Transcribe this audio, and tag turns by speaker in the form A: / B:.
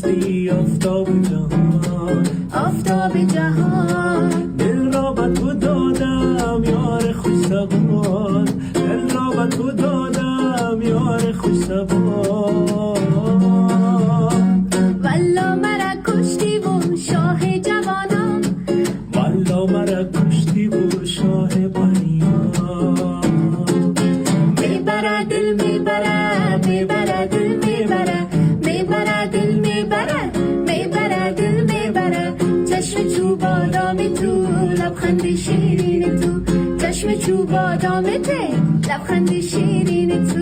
A: هستی آفتاب جهان،
B: آفتاب جهان.
A: دل را به تو دادم یار خوش زبان، دل را به تو دادم یار خوش زبان.
B: والا مرا کشتی و شاه جوانان،
A: والا مرا کشتی و شاه بنیان.
B: میبره دل میبره، میبره دل میبره، میبره دل میبره، میبره دل میبره. چشم چو بادامی تو، لبخند شیرین تو، چشم چو بادامی تو، لبخند شیرین تو.